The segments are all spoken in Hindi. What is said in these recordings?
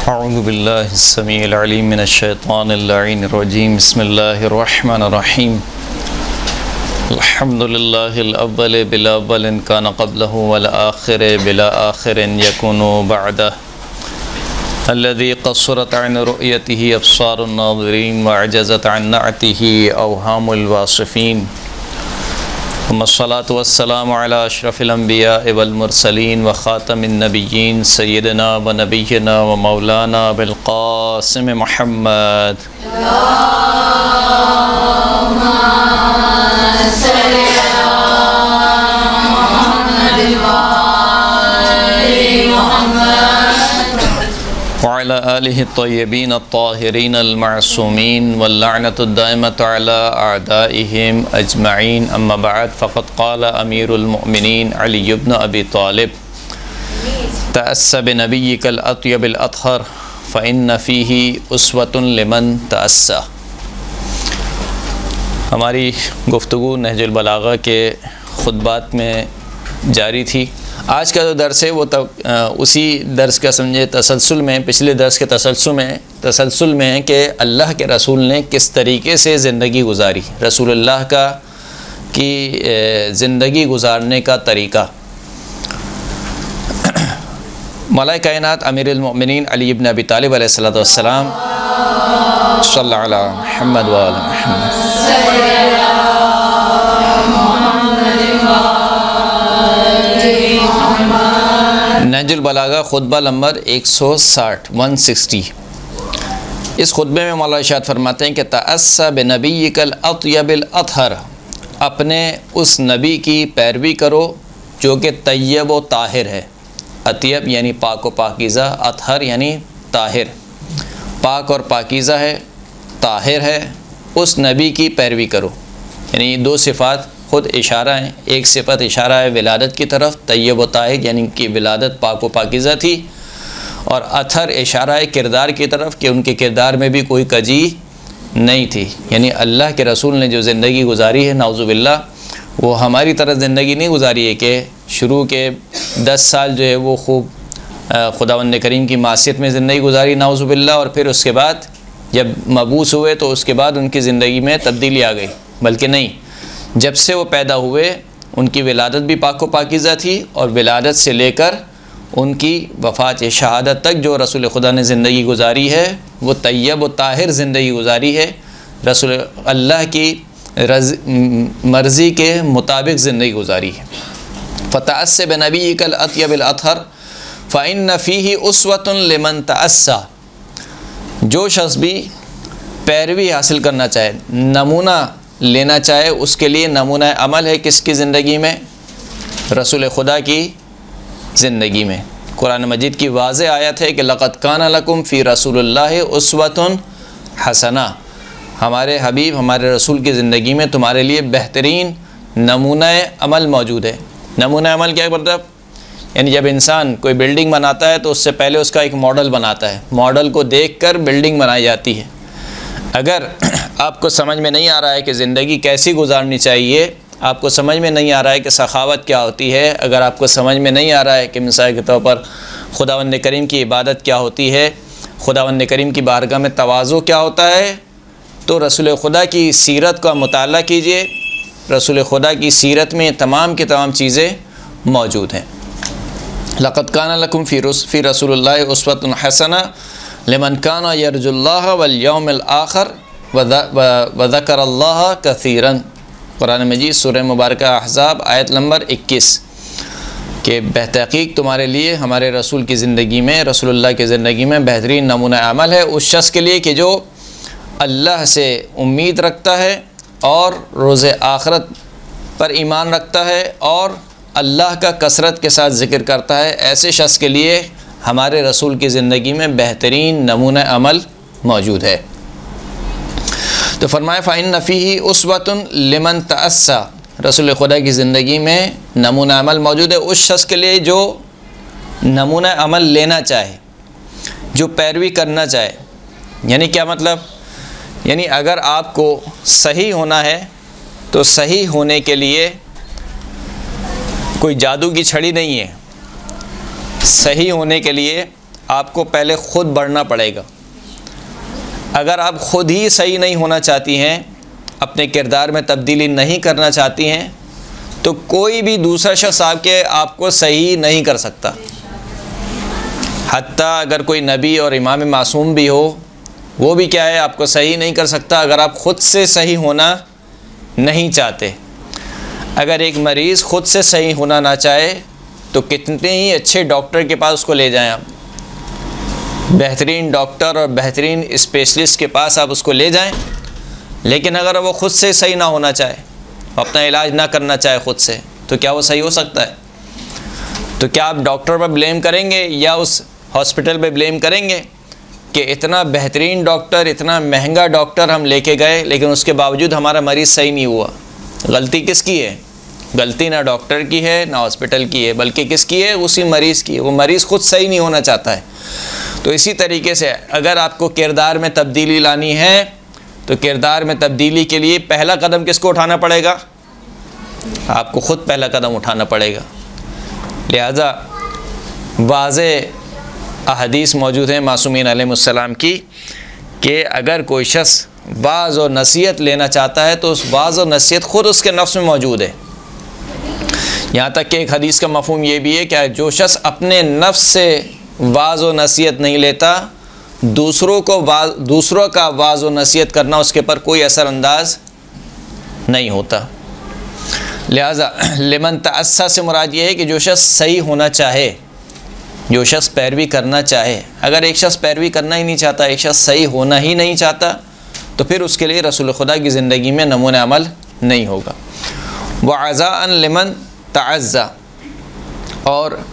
अऊज़ु बिल्लाहि स्समीइल अलीम मिनश्शैतानिर रजीम बिस्मिल्लाहिर्रहमानिर्रहीम अल्हम्दुलिल्लाहिल अव्वल बिला अव्वलिन कान क़ब्लहु वल आखिर बिला आखिरिन यकुनु बअदह अल्लज़ी क़स्सरत अन रुअयतिही अब्सारुन नाज़िरीन व अजज़त अन नअतिही अवहामुल वासिफ़ीन वस्सलातु वस्सलामु अला अशरफिल अंबिया वल मुरसलीन व ख़ातमिन नबिय्यीन सय्यिदना व नबिय्यना व मौलाना अबुल क़ासिम मुहम्मद वअला आलिहि तय्यबीन अत्ताहिरीन अल-मअसूमीन वल्लअनतु दाइमतु अला अअदाइहिम अजमईन अम्मा बअद फ़क़द क़ाल अमीरुल मुअमिनीन अली इब्न अबी तालिब तअस्सा बिनबिय्यिकल अत्यबिल अत्हर फ़इन्न फ़ीही उस्वतुन लिमन तअस्सा। हमारी गुफ्तगू नहजुल बलागा के खुतबात में जारी थी। आज का जो दर्स है वो उसी दर्स का समझे तसलसल में, पिछले दर्स के तसलसल में है कि अल्लाह के रसूल ने किस तरीके से ज़िंदगी गुजारी, रसूलुल्लाह का की ज़िंदगी गुजारने का तरीका। मौला कायनात अमीरुल मोमिनीन अली इब्न अबी तालिब अलैहिस्सलातु वस्सलाम सल्लल्लाहु अला मुहम्मद व अला मुहम्मद नहजुल बलागा खुतबा नंबर 160 इस खुतबे में मौला इरशाद फरमाते हैं कि तअस्सा बिनबिय्यिकल अत्यबिल अत्हर, अपने उस नबी की पैरवी करो जो कि तय्यब व ताहिर है। अत्यब यानी पाक व पाकीज़ा, अत्हर यानी ताहिर, पाक और पाकीज़ा है, ताहिर है, उस नबी की पैरवी करो। यानी दो सिफ़ात ख़ुद इशारा है। एक सिफ़त इशारा है विलादत की तरफ, तय्यब व ताहिर यानी कि विलादत पाक व पाकीज़ा थी, और अथर इशारा है किरदार की तरफ कि उनके किरदार में भी कोई कजी नहीं थी। यानी अल्लाह के रसूल ने जो ज़िंदगी गुजारी है नाउज़ुबिल्लाह, वो हमारी तरह ज़िंदगी नहीं गुजारी है कि शुरू के 10 साल जो है वो खूब खुदावंद करीम की मासियत में ज़िंदगी गुजारी नाउज़ुबिल्लाह, और फिर उसके बाद जब मबूस हुए तो उसके बाद उनकी ज़िंदगी में तब्दीली आ गई। बल्कि नहीं, जब से वो पैदा हुए उनकी विलादत भी पाक व पाकीज़ा थी, और विलादत से लेकर उनकी वफ़ात शहादत तक जो रसूल खुदा ने ज़िंदगी गुजारी है वो तय्यब व ताहिर ज़िंदगी गुजारी है। रसूल अल्लाह की मर्ज़ी के मुताबिक ज़िंदगी गुजारी है। फ़तअस्सा बिनबिय्यिकल अत्यबिल अत्हर फ़इन्न फ़ीही उस्वतुन लिमन तअस्सा। जो शख्स भी पैरवी हासिल करना चाहे, नमूना लेना चाहे, उसके लिए नमूना अमल है किसकी ज़िंदगी में? रसूल खुदा की ज़िंदगी में। कुरान मजीद की वाज़ेह आयत है कि लक़द काना लकुम फ़ी रसूलिल्लाहि उस्वतुन हसना, हमारे हबीब हमारे रसूल की ज़िंदगी में तुम्हारे लिए बेहतरीन नमूना अमल मौजूद है। नमूना अमल क्या मतलब? यानी जब इंसान कोई बिल्डिंग बनाता है तो उससे पहले उसका एक मॉडल बनाता है, मॉडल को देखकर बिल्डिंग बनाई जाती है। अगर आपको समझ में नहीं आ रहा है कि ज़िंदगी कैसी गुजारनी चाहिए, आपको समझ में नहीं आ रहा है कि सखावत क्या होती है, अगर आपको समझ में नहीं आ रहा है कि मिसाल के तौर पर खुदावंद करीम की इबादत क्या होती है, खुदावंद करीम की बारगाह में तवाज़ु क्या होता है, तो रसूल खुदा की सीरत का मुताला कीजिए। रसूल खुदा की सीरत में तमाम की तमाम चीज़ें मौजूद हैं। लक़द काना लकुम फ़ी रसूलिल्लाहि उस्वतुन हसना लिमन काना यरजुल्लाह वल यौमिल आखिर व ज़करल्लाह कसीरन। कुरान मजीद सूरह मुबारक अहज़ाब आयत नंबर 21 के बेहतकीक तुम्हारे लिए हमारे रसूल की ज़िंदगी में, रसूलुल्लाह की ज़िंदगी में बेहतरीन नमूना अमल है उस शख्स के लिए कि जो अल्लाह से उम्मीद रखता है और रोज़े आखिरत पर ईमान रखता है और अल्लाह का कसरत के साथ ज़िक्र करता है। ऐसे शख्स के लिए हमारे रसूल की ज़िंदगी में बेहतरीन नमूना अमल मौजूद है। तो फरमाए फ़इन्न फ़ीही उस्वतुन लिमन तअस्सा, रसूल खुदा की ज़िंदगी में नमूना अमल मौजूद है उस शख्स के लिए जो नमूना अमल लेना चाहे, जो पैरवी करना चाहे। यानी क्या मतलब? यानी अगर आपको सही होना है तो सही होने के लिए कोई जादू की छड़ी नहीं है। सही होने के लिए आपको पहले ख़ुद बढ़ना पड़ेगा। अगर आप ख़ुद ही सही नहीं होना चाहती हैं, अपने किरदार में तब्दीली नहीं करना चाहती हैं, तो कोई भी दूसरा शख्स आपको सही नहीं कर सकता। हत्ता अगर कोई नबी और इमाम मासूम भी हो, वो भी क्या है, आपको सही नहीं कर सकता अगर आप ख़ुद से सही होना नहीं चाहते। अगर एक मरीज़ ख़ुद से सही होना ना चाहे तो कितने ही अच्छे डॉक्टर के पास उसको ले जाएं आप, बेहतरीन डॉक्टर और बेहतरीन स्पेशलिस्ट के पास आप उसको ले जाएं, लेकिन अगर वो ख़ुद से सही ना होना चाहे, अपना इलाज ना करना चाहे ख़ुद से, तो क्या वो सही हो सकता है? तो क्या आप डॉक्टर पर ब्लेम करेंगे या उस हॉस्पिटल पे ब्लेम करेंगे कि इतना बेहतरीन डॉक्टर, इतना महंगा डॉक्टर हम लेके गए, लेकिन उसके बावजूद हमारा मरीज़ सही नहीं हुआ? गलती किसकी है? गलती ना डॉक्टर की है ना हॉस्पिटल की है, बल्कि किसकी है? उसी मरीज़ की है। वो मरीज़ ख़ुद सही नहीं होना चाहता है। तो इसी तरीके से अगर आपको किरदार में तब्दीली लानी है, तो किरदार में तब्दीली के लिए पहला कदम किसको उठाना पड़ेगा? आपको ख़ुद पहला कदम उठाना पड़ेगा। लिहाजा वाज़े अहदीस मौजूद हैं मासूमीन अलैहिमुस्सलाम की कि अगर कोई शख्स वाज़ और नसीहत लेना चाहता है तो उस वाज़ और नसीहत ख़ुद उसके नफ्स में मौजूद है। यहाँ तक कि एक हदीस का मफ़हूम ये भी है कि जो शख्स अपने नफ्स से वाज़ और नसीहत नहीं लेता, दूसरों का वाज़ और नसीहत करना उसके पर कोई असरअंदाज नहीं होता। लिहाजा लिमन तअस्सा से मुराद ये है कि जो शख्स सही होना चाहे, जो शख्स पैरवी करना चाहे। अगर एक शख्स पैरवी करना ही नहीं चाहता, एक शख्स सही होना ही नहीं चाहता, तो फिर उसके लिए रसूल खुदा की ज़िंदगी में नमूने अमल नहीं होगा। वअज़ाअन लिमन तअज़्ज़ा, और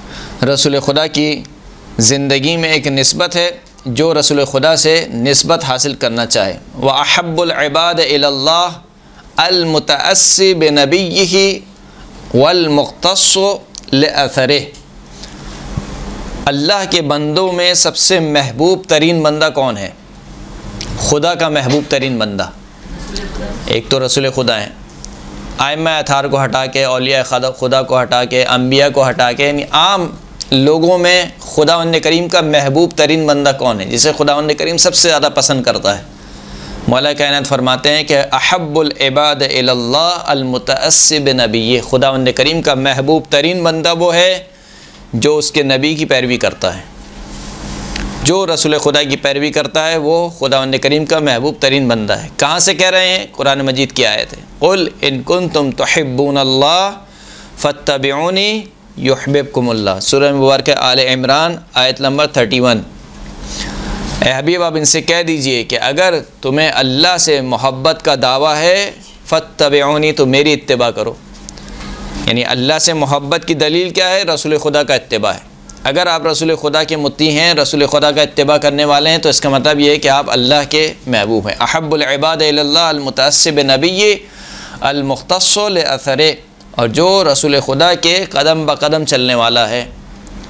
रसूल खुदा की ज़िंदगी में एक निस्बत है जो रसूल खुदा से निस्बत हासिल करना चाहे। व अहब्बुल इबाद इलल्लाह अल मुतअस्सी बिनबिय्यिही वल मुख्तस्सु लिअथरिही। अल्लाह के बंदों में सबसे महबूब तरीन बंदा कौन है? खुदा का महबूब तरीन बंदा एक तो रसूल खुदा हैं। आइम्मा अथार को हटा के, औलिया खुदा को हटा के, अम्बिया को हटा के, यानी आम लोगों में खुदावंद करीम का महबूब तरीन बंदा कौन है, जिसे खुदावंद करीम सबसे ज़्यादा पसंद करता है? मौला कायनात फरमाते हैं कि अहब्बुल इबाद इलल्लाह अल मुतअस्सी बिनबिय्यिही। खुदावंद करीम का महबूब तरीन बंदा वो है जो उसके नबी की पैरवी करता है। जो रसूल खुदा की पैरवी करता है वो खुदावंद करीम का महबूब तरीन बंदा है। कहाँ से कह रहे हैं? कुरान मजीद की आयत है, कुल इन कुंतुम तुहिब्बूनल्लाह फत्तबिऊनी युहब्बिबकुमुल्लाह। सूरह मुबारक आले इमरान आयत नंबर 31। ए हबीब, आप इनसे कह दीजिए कि अगर तुम्हें अल्लाह से मोहब्बत का दावा है, फत्तबिऊनी, तो मेरी इत्तिबा करो। यानी अल्लाह से मोहब्बत की दलील क्या है? रसूल खुदा का इत्तिबा है। अगर आप रसूल खुदा के मुत्ती हैं, रसूल खुदा का इत्तिबा करने वाले हैं, तो इसका मतलब ये है कि आप अल्लाह के महबूब हैं। अहब्बुल इबाद इलल्लाह अल मुतअस्सी बिनबिय्यिही अल मुख्तस्सु लिअथरिही। और जो रसूल खुदा के कदम ब कदम चलने वाला है,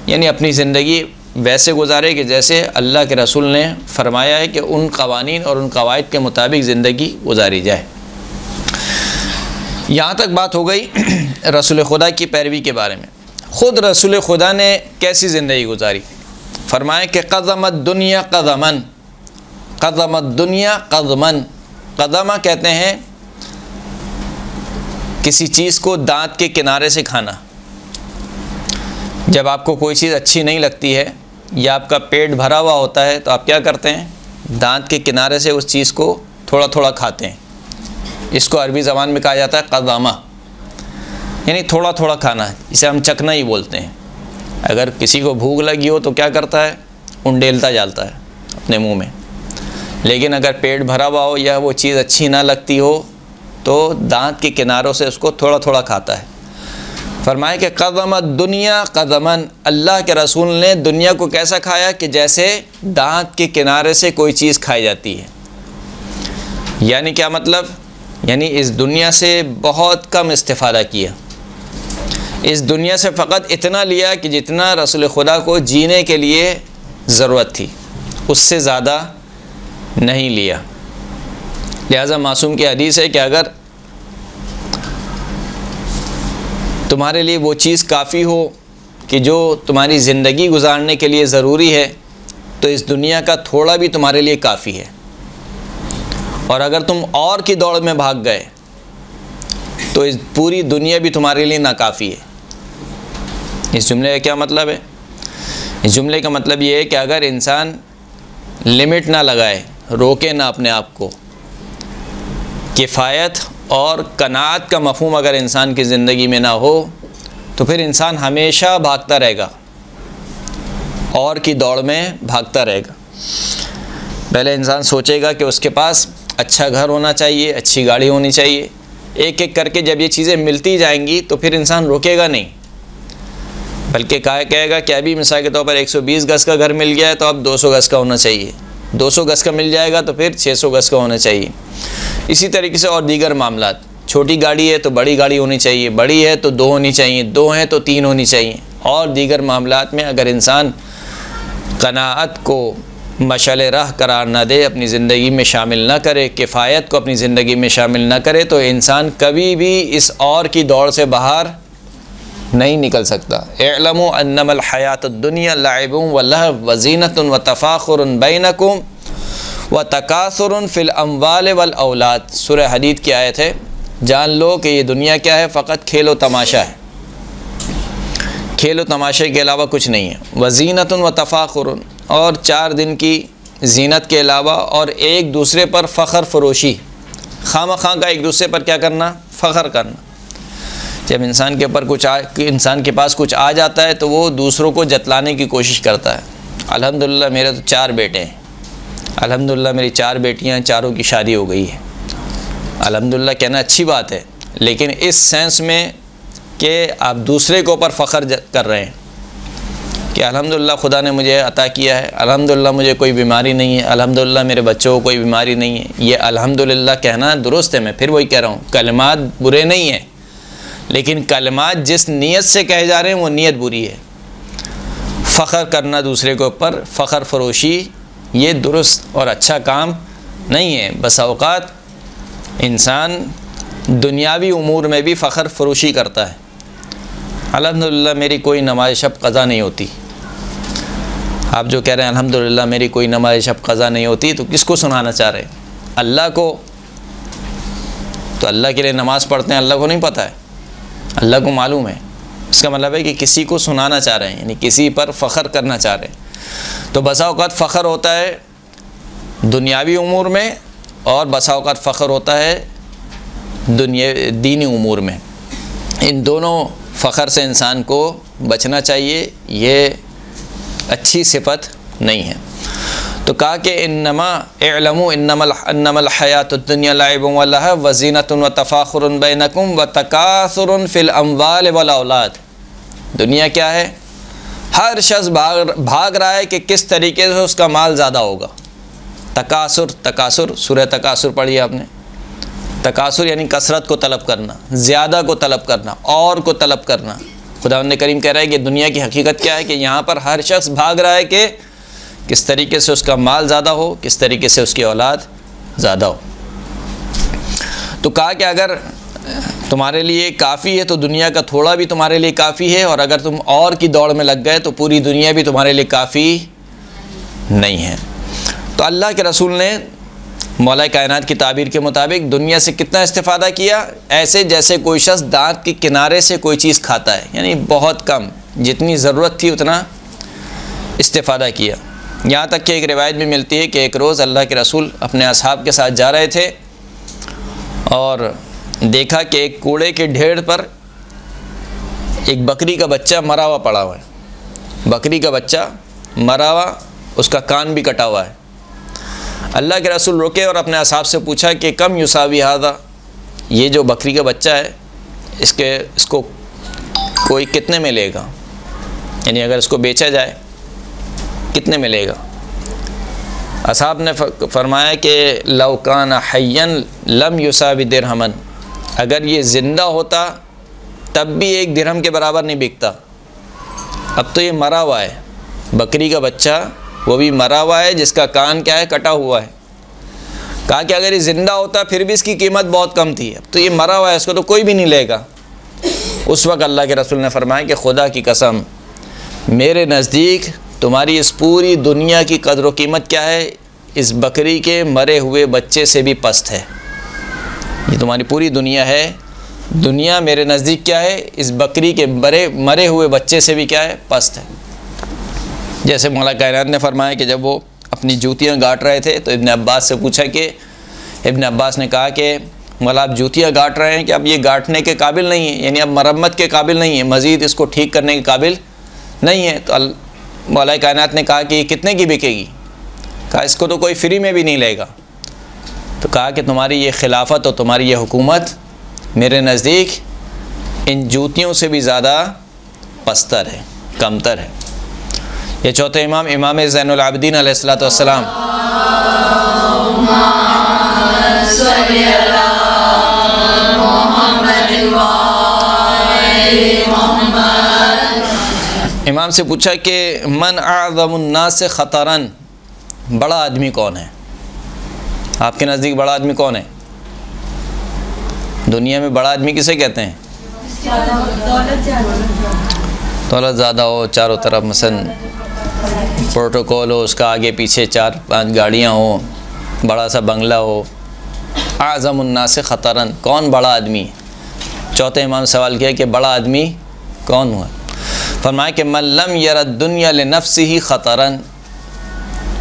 यानी अपनी ज़िंदगी वैसे गुजारे कि जैसे अल्लाह के रसूल ने फरमाया है कि उन कवानीन और उन कवायद के मुताबिक ज़िंदगी गुजारी जाए। यहाँ तक बात हो गई रसूल खुदा की पैरवी के बारे में। ख़ुद रसूल खुदा ने कैसी ज़िंदगी गुजारी? फरमाया कि क़दमत दुनिया क़दमन, क़दमत दुनिया क़दमन। क़दमा कहते हैं किसी चीज़ को दांत के किनारे से खाना। जब आपको कोई चीज़ अच्छी नहीं लगती है या आपका पेट भरा हुआ होता है, तो आप क्या करते हैं? दांत के किनारे से उस चीज़ को थोड़ा थोड़ा खाते हैं। इसको अरबी ज़बान में कहा जाता है क़दमा, यानी थोड़ा थोड़ा खाना है, इसे हम चखना ही बोलते हैं। अगर किसी को भूख लगी हो तो क्या करता है? उंडेलता जाता है अपने मुंह में। लेकिन अगर पेट भरा हुआ हो या वो चीज़ अच्छी ना लगती हो तो दांत के किनारों से उसको थोड़ा थोड़ा खाता है। फरमाया कि क़दमत दुनिया क़दमन, अल्लाह के रसूल ने दुनिया को कैसा खाया कि जैसे दांत के किनारे से कोई चीज़ खाई जाती है। यानी क्या मतलब? यानी इस दुनिया से बहुत कम इस्तिफ़ादा किया। इस दुनिया से फ़कत इतना लिया कि जितना रसूल खुदा को जीने के लिए ज़रूरत थी, उससे ज़्यादा नहीं लिया। लिहाजा मासूम की हदीस है कि अगर तुम्हारे लिए वो चीज़ काफ़ी हो कि जो तुम्हारी ज़िंदगी गुजारने के लिए ज़रूरी है, तो इस दुनिया का थोड़ा भी तुम्हारे लिए काफ़ी है, और अगर तुम और की दौड़ में भाग गए तो इस पूरी दुनिया भी तुम्हारे लिए नाकाफ़ी है। इस जुमले का क्या मतलब है? इस जुमले का मतलब ये है कि अगर इंसान लिमिट ना लगाए, रोके ना अपने आप को, किफ़ायत और कनात का मफ़हूम अगर इंसान की ज़िंदगी में ना हो, तो फिर इंसान हमेशा भागता रहेगा, और की दौड़ में भागता रहेगा। पहले इंसान सोचेगा कि उसके पास अच्छा घर होना चाहिए, अच्छी गाड़ी होनी चाहिए। एक एक करके जब ये चीज़ें मिलती जाएंगी तो फिर इंसान रुकेगा नहीं, बल्कि कहेगा कि अभी मिसाल के तौर पर 120 गज़ का घर मिल गया है तो अब 200 गज़ का होना चाहिए, 200 गज़ का मिल जाएगा तो फिर 600 गज़ का होना चाहिए। इसी तरीके से और दीगर मामलात, छोटी गाड़ी है तो बड़ी गाड़ी होनी चाहिए, बड़ी है तो 2 होनी चाहिए, 2 हैं तो 3 होनी चाहिए। और दीगर मामलात में अगर इंसान कनाअत को मशाल राह करार ना दे, अपनी ज़िंदगी में शामिल ना करे, किफ़ायत को अपनी ज़िंदगी में शामिल ना करे, तो इंसान कभी भी इस और की दौड़ से बाहर नहीं निकल सकता। इअलमू अन्नमल हयातुद दुनिया लाइबुन व लहव व ज़ीनतुन व तफ़ाख़ुरुन बैनकुम व तकासुरुन फ़िल अम्वाल वल औलाद। सूरह हदीद की आयत है। जान लो कि ये दुनिया क्या है, फ़कत खेल व तमाशा है, खेल व तमाशे के अलावा कुछ नहीं है। व ज़ीनतुन व तफ़ाख़ुरुन, और 4 दिन की ज़ीनत के अलावा और एक दूसरे पर फ़ख्र फरोशी, खामखा का एक दूसरे पर क्या करना, फ़ख्र करना। जब इंसान के पास कुछ आ जाता है तो वो दूसरों को जतलाने की कोशिश करता है। अल्हम्दुलिल्लाह मेरे तो 4 बेटे हैं, अल्हम्दुलिल्लाह मेरी 4 बेटियां हैं, चारों की शादी हो गई है। अल्हम्दुलिल्लाह कहना अच्छी बात है, लेकिन इस सेंस में कि आप दूसरे के ऊपर फ़ख्र कर रहे हैं कि अल्हम्दुलिल्लाह खुदा ने मुझे अता किया है, अल्हम्दुलिल्लाह मुझे कोई बीमारी नहीं है, अल्हम्दुलिल्लाह मेरे बच्चों को कोई बीमारी नहीं है। ये अल्हम्दुलिल्लाह कहना दुरुस्त है, मैं फिर वही कह रहा हूँ, कलमात बुरे नहीं हैं, लेकिन कलमात जिस नीयत से कहे जा रहे हैं वो नीयत बुरी है। फ़ख्र करना दूसरे के ऊपर, फ़ख्र फरोशी, ये दुरुस्त और अच्छा काम नहीं है। बस औक़ात इंसान दुनियावी उमूर में भी फ़ख्र फरोशी करता है। अल्हम्दुलिल्लाह मेरी कोई नमाज़ शब क़ज़ा नहीं होती। आप जो कह रहे हैं अल्हम्दुलिल्लाह मेरी कोई नमाज़ शब क़ज़ा नहीं होती, तो किसको सुनाना चाह रहे हैं? अल्लाह को। तो अल्लाह के लिए नमाज़ पढ़ते हैं, अल्लाह को नहीं पता है? अल्लाह को मालूम है। इसका मतलब है कि किसी को सुनाना चाह रहे हैं, यानी किसी पर फ़ख्र करना चाह रहे हैं। तो बसा औक़ात फ़ख्र होता है दुनियावी उमूर में, और बसा औक़ात फ़ख्र होता है दीनी उमूर में। इन दोनों फ़ख्र से इंसान को बचना चाहिए, ये अच्छी सिफत नहीं है। तो कहा कि इन्नमा इअलमू अन्नमल हयातुद दुनिया लाइबुन व लहव व ज़ीनतुन व तफ़ाख़ुरुन बैनकुम व तकासुरुन फ़िल अम्वाल वल औलाद। दुनिया क्या है? हर शख्स भाग रहा है कि किस तरीके से उसका माल ज़्यादा होगा। तकासुर, सूरह तकासुर पढ़ी आपने। तकासुर यानी कसरत को तलब करना, ज़्यादा को तलब करना, और को तलब करना। खुदावंद करीम कह रहा है कि दुनिया की हकीकत क्या है कि यहाँ पर हर शख्स भाग रहा है कि किस तरीके से उसका माल ज़्यादा हो, किस तरीके से उसकी औलाद ज़्यादा हो। तो कहा कि अगर तुम्हारे लिए काफ़ी है तो दुनिया का थोड़ा भी तुम्हारे लिए काफ़ी है, और अगर तुम और की दौड़ में लग गए तो पूरी दुनिया भी तुम्हारे लिए काफ़ी नहीं है। तो अल्लाह के रसूल ने मौला कायनात की ताबीर के मुताबिक दुनिया से कितना इस्तिफ़ादा किया? ऐसे जैसे कोई शख्स दांत के किनारे से कोई चीज़ खाता है, यानी बहुत कम, जितनी ज़रूरत थी उतना इस्तिफ़ादा किया। यहाँ तक कि एक रिवायत भी मिलती है कि एक रोज़ अल्लाह के रसूल अपने असहाब के साथ जा रहे थे और देखा कि एक कूड़े के ढेर पर एक बकरी का बच्चा मरा हुआ पड़ा हुआ है। बकरी का बच्चा मरा हुआ, उसका कान भी कटा हुआ है। अल्लाह के रसूल रुके और अपने असहाब से पूछा कि कम युसावी हादा, ये जो बकरी का बच्चा है इसको कोई कितने में लेगा, यानी अगर इसको बेचा जाए कितने में लेगा? असहाब ने फरमाया कि लौ कान हय्यन लम युसावी दिरहमन, अगर ये ज़िंदा होता तब भी 1 दिरहम के बराबर नहीं बिकता। अब तो ये मरा हुआ है, बकरी का बच्चा, वो भी मरा हुआ है जिसका कान क्या है, कटा हुआ है। कहा कि अगर ये ज़िंदा होता फिर भी इसकी कीमत बहुत कम थी, अब तो ये मरा हुआ है, इसको तो कोई भी नहीं लेगा। उस वक्त अल्लाह के रसूल ने फरमाया कि खुदा की कसम, मेरे नज़दीक तुम्हारी इस पूरी दुनिया की कदर व कीमत क्या है, इस बकरी के मरे हुए बच्चे से भी पस्त है। ये तुम्हारी पूरी दुनिया है, दुनिया मेरे नज़दीक क्या है, इस बकरी के मरे हुए बच्चे से भी क्या है, पस्त है। जैसे मौला कायनात ने फरमाया कि जब वो अपनी जूतियाँ गाँट रहे थे तो इब्न अब्बास से पूछा कि इब्न अब्बास ने कहा कि मौला आप जूतियाँ गाँट रहे हैं कि अब ये गाँटने के काबिल नहीं है, यानी अब मरम्मत के काबिल नहीं है, मज़ीद इसको ठीक करने के काबिल नहीं है। तो मौला कायनात ने कहा कि ये कितने की बिकेगी? कहा इसको तो कोई फ्री में भी नहीं लेगा। तो कहा कि तुम्हारी ये खिलाफत और तुम्हारी ये हुकूमत मेरे नज़दीक इन जूतियों से भी ज़्यादा पस्तर है, कमतर है। ये चौथे इमाम, इमाम ज़ैनुल आबिदीन अलैहिस्सलातु वस्सलाम, इमाम से पूछा कि मन अअज़मुन नास ख़तरन, बड़ा आदमी कौन है? आपके नज़दीक बड़ा आदमी कौन है? दुनिया में बड़ा आदमी किसे कहते हैं? दौलत ज़्यादा हो, चारों तरफ मसलन प्रोटोकॉल हो, उसका आगे पीछे 4-5 गाड़ियाँ हो, बड़ा सा बंगला हो। आज़मुन नास ख़तरन, कौन बड़ा आदमी? चौथे इमाम सवाल किया कि बड़ा आदमी कौन हुआ? फरमाया कि मन लम यरद दुनिया लिनफ्सिही ख़तरन,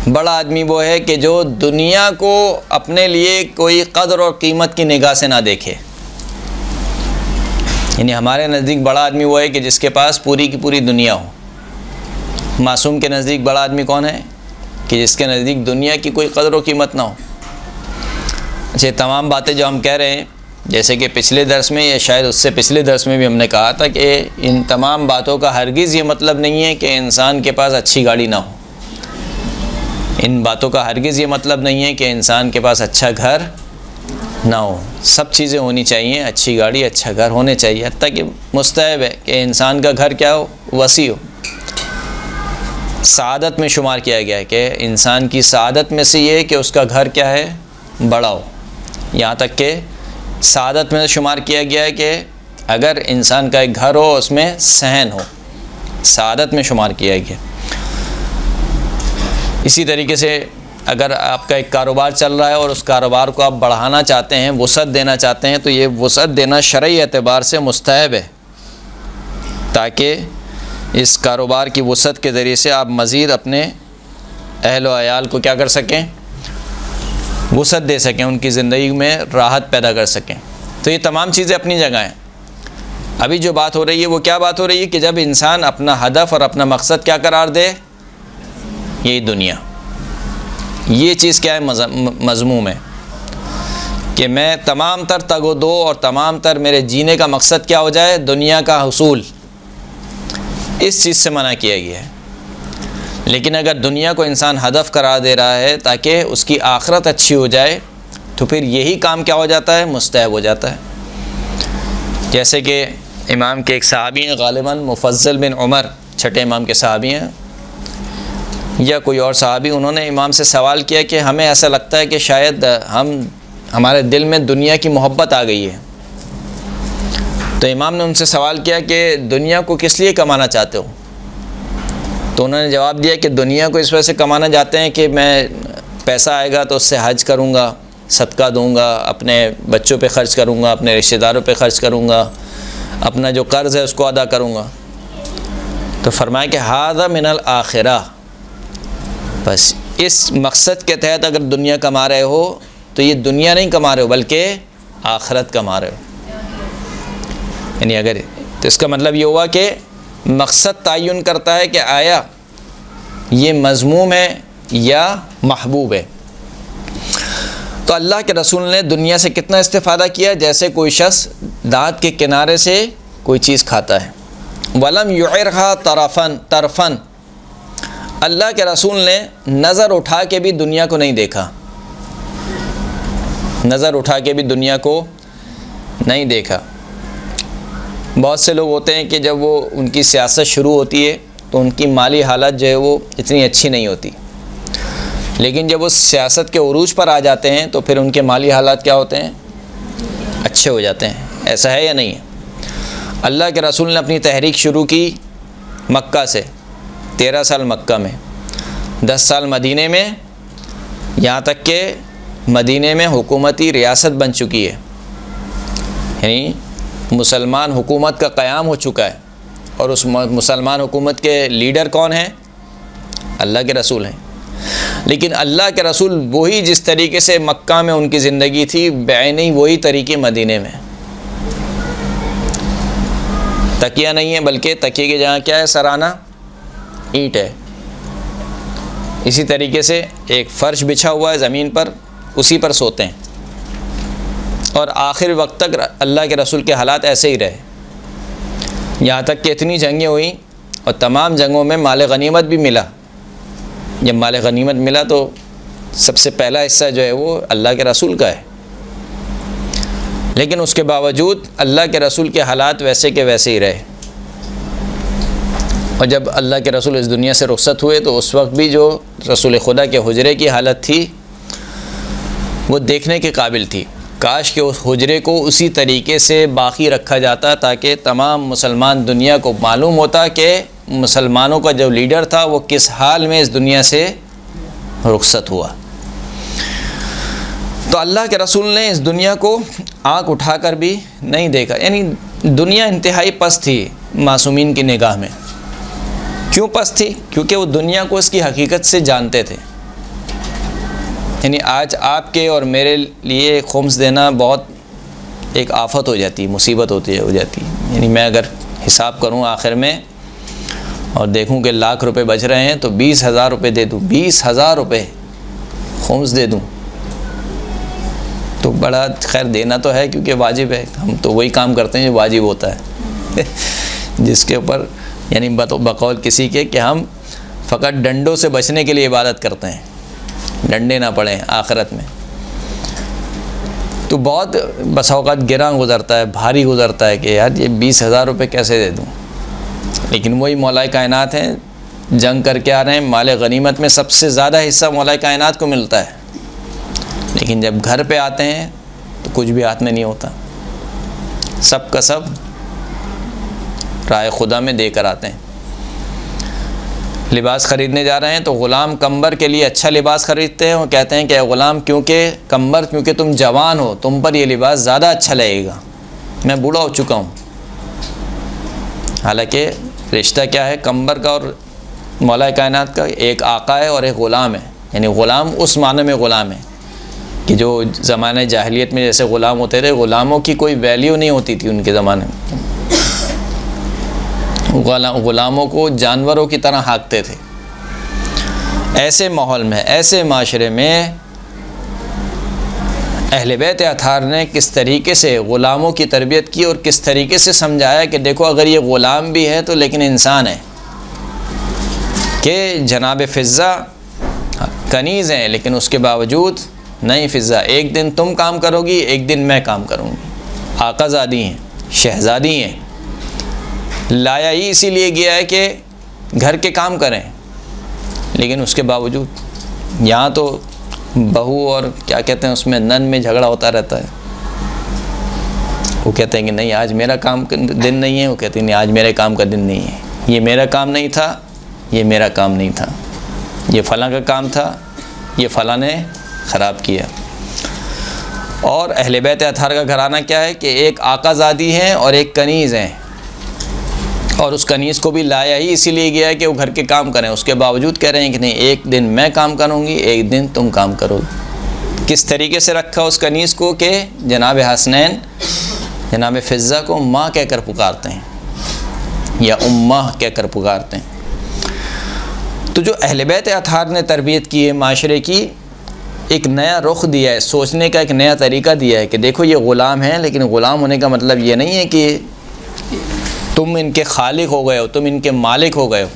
बड़ा आदमी वो है कि जो दुनिया को अपने लिए कोई कदर और कीमत की निगाह से ना देखे। यानी हमारे नज़दीक बड़ा आदमी वो है कि जिसके पास पूरी की पूरी दुनिया हो। मासूम के नज़दीक बड़ा आदमी कौन है? कि जिसके नज़दीक दुनिया की कोई कदर व कीमत ना हो। अच्छा, तमाम बातें जो हम कह रहे हैं, जैसे कि पिछले दर्स में या शायद उससे पिछले दर्स में भी हमने कहा था कि इन तमाम बातों का हरगिज़ ये मतलब नहीं है कि इंसान के पास अच्छी गाड़ी ना हो। इन बातों का हरगिज़ ये मतलब नहीं है कि इंसान के पास अच्छा घर ना हो। सब चीज़ें होनी चाहिए, अच्छी गाड़ी, अच्छा घर होने चाहिए। हत्ता कि मुस्तहब है कि इंसान का घर क्या हो, वसी हो। सआदत में शुमार किया गया है कि इंसान की सआदत में से ये है कि उसका घर क्या है, बड़ा हो। यहाँ तक कि सआदत में शुमार किया गया है कि अगर इंसान का एक घर हो, उसमें सहन हो, सआदत में शुमार किया गया। इसी तरीके से अगर आपका एक कारोबार चल रहा है और उस कारोबार को आप बढ़ाना चाहते हैं, वसअत देना चाहते हैं, तो ये वसअत देना शरई एतबार से मुस्तहब है, ताकि इस कारोबार की वसअत के ज़रिए से आप मज़ीद अपने अहल व अयाल को क्या कर सकें, वसअत दे सकें, उनकी ज़िंदगी में राहत पैदा कर सकें। तो ये तमाम चीज़ें अपनी जगह हैं। अभी जो बात हो रही है वो क्या बात हो रही है कि जब इंसान अपना हदफ और अपना मकसद क्या करार दे, यही दुनिया, ये चीज़ क्या है, मज़मूम है कि मैं तमाम तर तगो-दो और तमाम तर मेरे जीने का मकसद क्या हो जाए, दुनिया का हुसूल। इस चीज़ से मना किया गया है। लेकिन अगर दुनिया को इंसान हदफ करार दे रहा है ताकि उसकी आखिरत अच्छी हो जाए, तो फिर यही काम क्या हो जाता है, मुस्तहब हो जाता है। जैसे कि इमाम के एक सहाबी हैं, गालिबन मुफज्जल बिन उमर, छठे इमाम के सहाबी हैं, या कोई और सहाबी, उन्होंने इमाम से सवाल किया कि हमें ऐसा लगता है कि शायद हमारे दिल में दुनिया की मोहब्बत आ गई है। तो इमाम ने उनसे सवाल किया कि दुनिया को किस लिए कमाना चाहते हो? तो उन्होंने जवाब दिया कि दुनिया को इस वजह से कमाना चाहते हैं कि मैं पैसा आएगा तो उससे हज करूँगा, सदका दूँगा, अपने बच्चों पे ख़र्च करूँगा, अपने रिश्तेदारों पे ख़र्च करूँगा, अपना जो कर्ज़ है उसको अदा करूँगा। तो फरमाया कि हाज़ा मिनल आखिरा, बस इस मकसद के तहत अगर दुनिया कमा रहे हो तो ये दुनिया नहीं कमा रहे हो बल्कि आखिरत कमा रहे हो। यानी अगर तो इसका मतलब ये हुआ कि मकसद तयन करता है कि आया ये मज़मूम है या महबूब है। तो अल्लाह के रसूल ने दुनिया से कितना इस्तिफ़ादा किया, जैसे कोई शख्स दाँत के किनारे से कोई चीज़ खाता है। वलम युइरहा तरफन, अल्लाह के रसूल ने नज़र उठा के भी दुनिया को नहीं देखा, नज़र उठा के भी दुनिया को नहीं देखा। बहुत से लोग होते हैं कि जब वो उनकी सियासत शुरू होती है तो उनकी माली हालत जो है वो इतनी अच्छी नहीं होती, लेकिन जब वो सियासत के उरूज पर आ जाते हैं तो फिर उनके माली हालात क्या होते हैं, अच्छे हो जाते हैं। ऐसा है या नहीं है? अल्लाह के रसूल ने अपनी तहरीक शुरू की मक्का से, 13 साल मक्का में, 10 साल मदीने में, यहाँ तक कि मदीने में हुकूमती रियासत बन चुकी है, यानी मुसलमान हुकूमत का क़याम हो चुका है। और उस मुसलमान हुकूमत के लीडर कौन हैं? अल्लाह के रसूल हैं। लेकिन अल्लाह के रसूल वही जिस तरीके से मक्का में उनकी ज़िंदगी थी, बैनी वही तरीके मदीने में। तकिया नहीं है, बल्कि तकिए की जगह क्या है? सराना, ईंट है। इसी तरीके से एक फ़र्श बिछा हुआ है ज़मीन पर, उसी पर सोते हैं। और आखिर वक्त तक अल्लाह के रसूल के हालात ऐसे ही रहे, यहाँ तक कि इतनी जंगें हुई और तमाम जंगों में माल गनीमत भी मिला। जब माल गनीमत मिला तो सबसे पहला हिस्सा जो है वो अल्लाह के रसूल का है। लेकिन उसके बावजूद अल्लाह के रसूल के हालात वैसे के वैसे ही रहे। और जब अल्लाह के रसूल इस दुनिया से रुखसत हुए तो उस वक्त भी जो रसूल खुदा के हुजरे की हालत थी वो देखने के काबिल थी। काश के उस हुजरे को उसी तरीके से बाकी रखा जाता ताकि तमाम मुसलमान दुनिया को मालूम होता कि मुसलमानों का जो लीडर था वो किस हाल में इस दुनिया से रुखसत हुआ। तो अल्लाह के रसूल ने इस दुनिया को आँख उठाकर भी नहीं देखा, यानी दुनिया इंतहाई पस्त थी मासूमीन की निगाह में। क्यों पस्त थी? क्योंकि वो दुनिया को इसकी हकीकत से जानते थे। यानी आज आपके और मेरे लिए खुम्स देना बहुत एक आफत हो जाती है, मुसीबत हो जाती है। यानी मैं अगर हिसाब करूं आखिर में और देखूं कि लाख रुपए बच रहे हैं तो 20,000 रुपये दे दूं, 20,000 रुपये खुम्स दे दूं, तो बड़ा खैर देना तो है क्योंकि वाजिब है। हम तो वही काम करते हैं जो वाजिब होता है जिसके ऊपर यानी बकौल किसी के कि हम फ़कत डंडों से बचने के लिए इबादत करते हैं, डंडे ना पड़े आखिरत में। तो बहुत बसा औक़ात गिरा गुज़रता है, भारी गुज़रता है कि यार ये 20,000 रुपये कैसे दे दूँ। लेकिन वही मौलाए कायनात हैं, जंग करके आ रहे हैं, माल गनीमत में सबसे ज़्यादा हिस्सा मौलाए कायनात को मिलता है। लेकिन जब घर पे आते हैं तो कुछ भी हाथ में नहीं होता, सब का सब राय खुदा में देकर आते हैं। लिबास ख़रीदने जा रहे हैं तो ग़ुलाम कंबर के लिए अच्छा लिबास ख़रीदते हैं और कहते हैं कि ग़ुलाम क्योंकि तुम जवान हो, तुम पर यह लिबास ज़्यादा अच्छा लगेगा, मैं बूढ़ा हो चुका हूँ। हालांकि रिश्ता क्या है कंबर का और मौला कायनात का? एक आका है और एक ग़ुलाम है। यानी ग़ुलाम उस माने में ग़ुलाम है कि जो ज़माने जाहिलियत में जैसे ग़ुलाम होते थे, ग़ुलामों की कोई वैल्यू नहीं होती थी उनके ज़माने में। ग़ुलामों को जानवरों की तरह हाँकते थे। ऐसे माहौल में, ऐसे माशरे में अहले बैत अताहार ने किस तरीके से ग़ुलामों की तरबियत की और किस तरीके से समझाया कि देखो अगर ये ग़ुलाम भी है तो लेकिन इंसान है, कि जनाब फ़िज़्ज़ा कनीज़ हैं लेकिन उसके बावजूद नहीं, फ़िज़्ज़ा एक दिन तुम काम करोगी, एक दिन मैं काम करूँगी। आकाज़ादी हैं, शहज़ादी हैं, लाया ही इसीलिए गया है कि घर के काम करें। लेकिन उसके बावजूद यहाँ तो बहू और क्या कहते हैं उसमें नन में झगड़ा होता रहता है। वो कहते हैं कि नहीं आज मेरा काम का दिन नहीं है, वो कहते हैं नहीं आज मेरे काम का दिन नहीं है, ये मेरा काम नहीं था, ये मेरा काम नहीं था, ये फ़लाँ का काम था, ये फ़लाँ ने ख़राब किया। और अहले बैत अताहार का घराना क्या है कि एक आकाज़ादी हैं और एक कनीज़ हैं, और उस कनीज़ को भी लाया ही इसीलिए गया है कि वो घर के काम करें। उसके बावजूद कह रहे हैं कि नहीं एक दिन मैं काम करूँगी, एक दिन तुम काम करोगे। किस तरीके से रखा उस कनीज़ को कि जनाब हसनैन जनाब फ़िज़्ज़ा को माँ कहकर पुकारते हैं या उम्मा कहकर पुकारते हैं। तो जो अहले बैत अताहार ने तरबियत की है माशरे की, एक नया रुख दिया है, सोचने का एक नया तरीका दिया है कि देखो ये ग़ुलाम हैं, लेकिन ग़ुलाम होने का मतलब ये नहीं है कि तुम इनके खालिक हो गए हो, तुम इनके मालिक हो गए हो।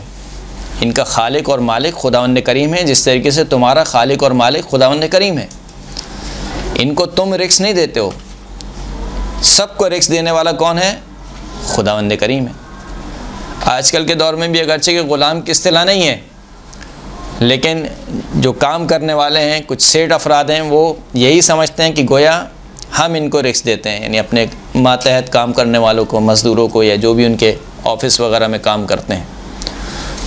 इनका खालिक और मालिक खुदावंद करीम है, जिस तरीके से तुम्हारा खालिक और मालिक खुदावंद करीम है। इनको तुम रिक्स नहीं देते हो, सबको रिक्स देने वाला कौन है? खुदावंद करीम है। आजकल के दौर में भी अगरचे के ग़ुलाम की इस्तिलाह नहीं है, लेकिन जो काम करने वाले हैं, कुछ सेठ अफराद हैं, वो यही समझते हैं कि गोया हम इनको रिक्स देते हैं, यानी अपने मातहत काम करने वालों को, मज़दूरों को, या जो भी उनके ऑफिस वगैरह में काम करते हैं,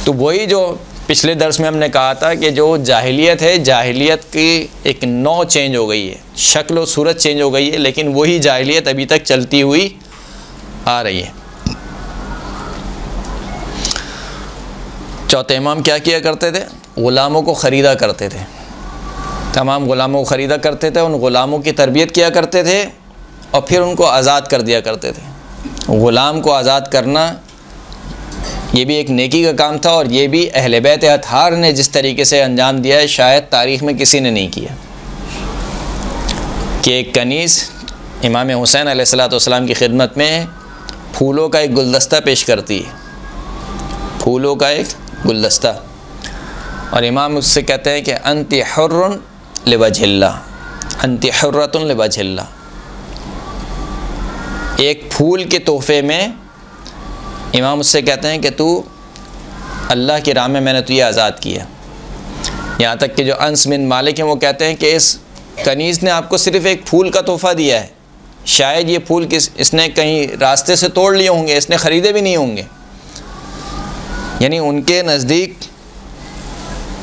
तो वही जो पिछले दर्स में हमने कहा था कि जो जाहिलियत है, जाहिलियत की एक नौ चेंज हो गई है, शक्ल व सूरत चेंज हो गई है, लेकिन वही जाहिलियत अभी तक चलती हुई आ रही है। चौथे इमाम क्या किया करते थे? ग़ुलामों को ख़रीदा करते थे, तमाम ग़ुलामों को ख़रीदा करते थे, उन ग़ुलामों की तरबियत किया करते थे और फिर उनको आज़ाद कर दिया करते थे। ग़ुलाम को आज़ाद करना ये भी एक नेकी का काम था, और ये भी अहले बैत अतहार ने जिस तरीके से अंजाम दिया है शायद तारीख़ में किसी ने नहीं किया, कि एक कनीज़ इमाम हुसैन अलैहिस्सलाम की खिदमत में फूलों का एक गुलदस्ता पेश करती है, फूलों का एक गुलदस्ता, और इमाम उससे कहते हैं कि अंति हुर्रुन लिवजहिल्लाह, अंति हुर्रतुन लिवजहिल्लाह। एक फूल के तोहफ़े में इमाम उससे कहते हैं कि तू अल्लाह की राह में मैंने तुझे आज़ाद किया। यहाँ तक कि जो अनस बिन मालिक हैं वो कहते हैं कि इस कनीज़ ने आपको सिर्फ़ एक फूल का तोहफ़ा दिया है, शायद ये फूल इसने कहीं रास्ते से तोड़ लिए होंगे, इसने ख़रीदे भी नहीं होंगे। यानी उनके नज़दीक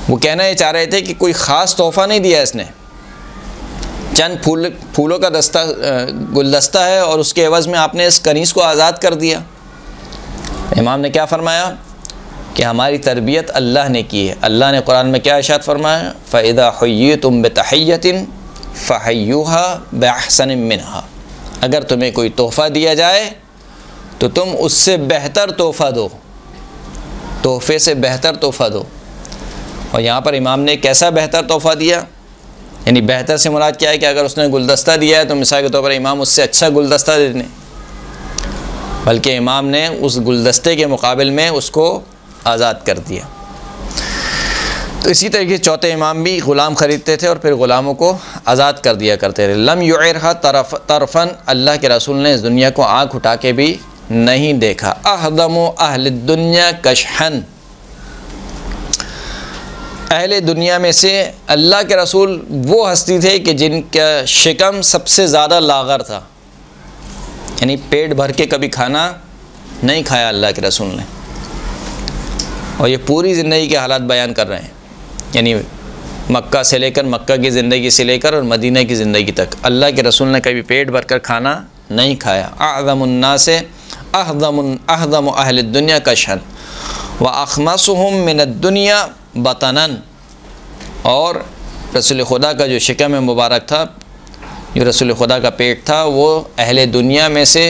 वो कहना ये चाह रहे थे कि कोई ख़ास तोहफ़ा नहीं दिया इसने, चंद फूलों का गुलदस्ता है और उसके एवज़ में आपने इस कनीज़ को आज़ाद कर दिया। इमाम ने क्या फ़रमाया कि हमारी तरबियत अल्लाह ने की है। अल्लाह ने कुरान में क्या इरशाद फ़रमाया? फ़इज़ा हुय्यितुम बितहिय्यतिन फ़हय्युहा बिअहसन मिन्हा। अगर तुम्हें कोई तोहफ़ा दिया जाए तो तुम उससे बेहतर तोहफ़ा दो, तोहफ़े से बेहतर तोहफ़ा दो। और यहाँ पर इमाम ने कैसा बेहतर तोहफ़ा दिया? यानी बेहतर से मुराद क्या है कि अगर उसने गुलदस्ता दिया है तो मिसाल के तौर पर इमाम उससे अच्छा गुलदस्ता दे दें, बल्कि इमाम ने उस गुलदस्ते के मुकाबिल में उसको आज़ाद कर दिया। तो इसी तरीके चौथे इमाम भी ग़ुलाम ख़रीदते थे और फिर ग़ुलामों को आज़ाद कर दिया करते थे। लम युइरहा तरफ़न, अल्लाह के रसूल ने इस दुनिया को आँख उठा के भी नहीं देखा। अहदमु अहल दुनिया कशहन, अहले दुनिया में से अल्लाह के रसूल वो हस्ती थे कि जिनका शिकम सबसे ज़्यादा लागर था, यानी पेट भर के कभी खाना नहीं खाया अल्लाह के रसूल ने। और ये पूरी ज़िंदगी के हालात बयान कर रहे हैं, यानी मक्का से लेकर, मक्का की ज़िंदगी से लेकर और मदीना की ज़िंदगी तक अल्लाह के रसूल ने कभी पेट भर कर खाना नहीं खाया। अअज़मुन्नास अहदम अहल दुनिया कशहन व अखमसुहुम मिन दुनिया बतनन, और रसूल खुदा का जो शिकम मुबारक था, जो रसूल खुदा का पेट था, वो अहले दुनिया में से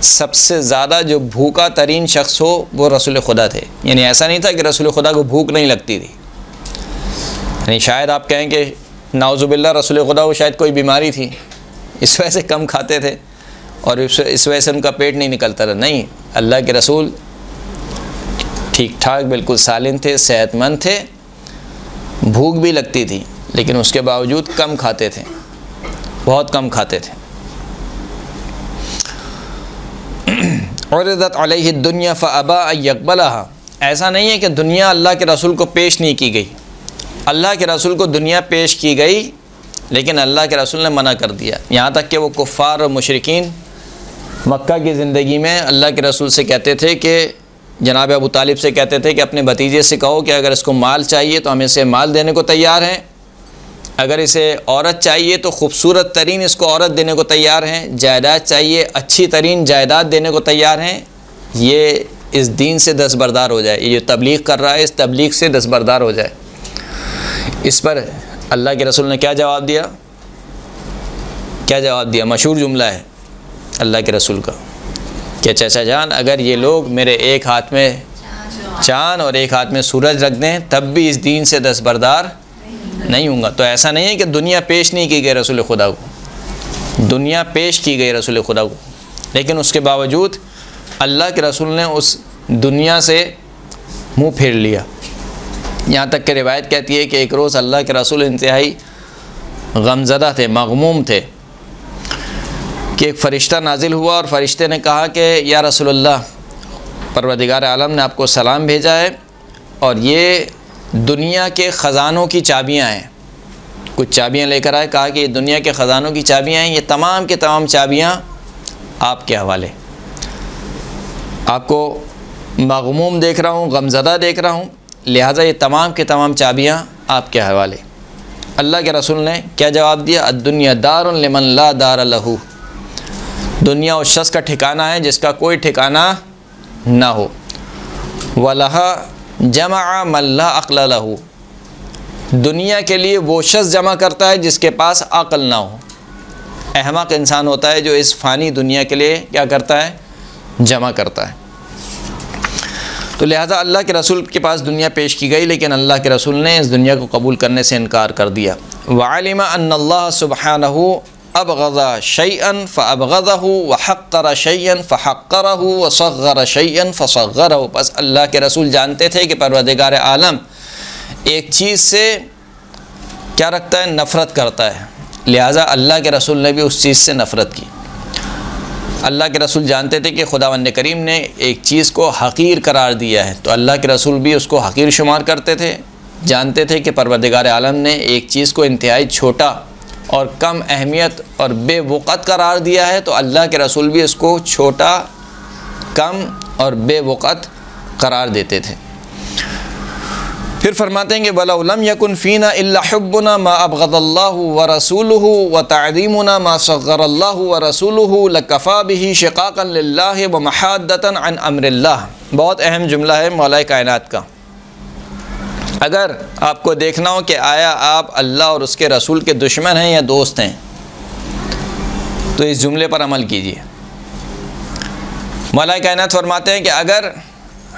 सबसे ज़्यादा जो भूखा तरीन शख्स हो वो रसूल खुदा थे। यानी ऐसा नहीं था कि रसूल खुदा को भूख नहीं लगती थी, यानी शायद आप कहें कि नाउज़ुबिल्लाह रसूल खुदा को शायद कोई बीमारी थी, इस वजह से कम खाते थे और इस वजह से उनका पेट नहीं निकलता था। नहीं, अल्लाह के रसूल ठीक ठाक बिल्कुल सालिम थे, सेहतमंद थे, भूख भी लगती थी, लेकिन उसके बावजूद कम खाते थे, बहुत कम खाते थे। उरिदत अलैहि दुनिया फ़अबा अन यक़बलहा, ऐसा नहीं है कि दुनिया अल्लाह के रसूल को पेश नहीं की गई, अल्लाह के रसूल को दुनिया पेश की गई, लेकिन अल्लाह के रसूल ने मना कर दिया। यहाँ तक कि वो कुफ़ार और मुशरिकीन मक्का की ज़िंदगी में अल्लाह के रसूल से कहते थे कि जनाब अबू तालिब से कहते थे कि अपने भतीजे से कहो कि अगर इसको माल चाहिए तो हम इसे माल देने को तैयार हैं, अगर इसे औरत चाहिए तो ख़ूबसूरत तरीन इसको औरत देने को तैयार हैं, जायदाद चाहिए अच्छी तरीन जायदाद देने को तैयार हैं, ये इस दीन से दस्तबरदार हो जाए, ये जो तबलीग कर रहा है इस तबलीग से दस्तबरदार हो जाए। इस पर अल्लाह के रसूल ने क्या जवाब दिया? क्या जवाब दिया? मशहूर जुमला है अल्लाह के रसूल का कि चाचा जान, अगर ये लोग मेरे एक हाथ में चाँद और एक हाथ में सूरज रख दें तब भी इस दीन से दस्तबरदार नहीं होगा। तो ऐसा नहीं है कि दुनिया पेश नहीं की गई रसूल खुदा को, दुनिया पेश की गई रसूल खुदा को, लेकिन उसके बावजूद अल्लाह के रसूल ने उस दुनिया से मुँह फेर लिया। यहाँ तक कि रिवायत कहती है कि एक रोज़ अल्लाह के रसूल इंतहाई गमज़दा थे, मग़मूम थे, कि एक फ़रिश्ता नाजिल हुआ और फ़रिश्ते ने कहा कि या रसूलल्लाह, परवरदिगार आलम ने आपको सलाम भेजा है और ये दुनिया के ख़ज़ानों की चाबियाँ हैं, कुछ चाबियाँ लेकर आए, कहा कि ये दुनिया के ख़ज़ानों की चाबियाँ हैं, ये तमाम के तमाम चाबियाँ आपके हवाले। आपको मग़मूम देख रहा हूँ, गमज़दा देख रहा हूँ, लिहाजा ये तमाम के तमाम चाबियाँ आपके हवाले। अल्लाह के रसूल ने क्या जवाब दिया? अद्दुनिया दारुन लिमन ला दार लहू, दुनिया उस शख्स का ठिकाना है जिसका कोई ठिकाना ना हो। वलहा जमा मल्ला अक़ल लहू, दुनिया के लिए वो शख्स जमा करता है जिसके पास अक़ल ना हो। अहमक इंसान होता है जो इस फ़ानी दुनिया के लिए क्या करता है? जमा करता है। तो लिहाजा अल्लाह के रसूल के पास दुनिया पेश की गई, लेकिन अल्लाह के रसूल ने इस दुनिया को कबूल करने से इनकार कर दिया। वअलिमा अन्नल्लाह सुब्हानहु अबग़ज़ा शैअन फ़अबग़ज़हु व हक़्क़र शैअन फ़हक़्क़रहु व सग़्ग़र शैअन फ़सग़्ग़रहु। बस अल्लाह के रसूल जानते थे कि परवरदिगार आलम एक चीज़ से क्या रखता है? नफ़रत करता है। लिहाजा अल्लाह के रसूल ने भी उस चीज़ से नफ़रत की। अल्लाह के रसूल जानते थे कि खुदावंद करीम ने एक चीज़ को हक़ीर करार दिया है, तो अल्लाह के रसूल भी उसको हक़ीर शुमार करते थे। जानते थे कि परवरदिगार आलम ने एक चीज़ को इंतहाई छोटा और कम अहमियत और बेवक़्त करार दिया है, तो अल्लाह के रसूल भी उसको छोटा, कम और बेवक़्त करार देते थे। फिर फरमाते हैं कि वलौ लम यकुन फ़ीना इल्ला हुब्बुना मा अबग़ज़ल्लाहु व रसूलुहु व तअज़ीमुना मा सग़्ग़रल्लाहु व रसूलुहु लकफ़ा बिही शिक़ाक़न लिल्लाहि व महाद्दतन अन अम्रिल्लाह। बहुत अहम जुमला है मौला कायनात का। अगर आपको देखना हो कि आया आप अल्लाह और उसके रसूल के दुश्मन हैं या दोस्त हैं, तो इस जुमले पर अमल कीजिए। मौला कायनात फरमाते हैं कि अगर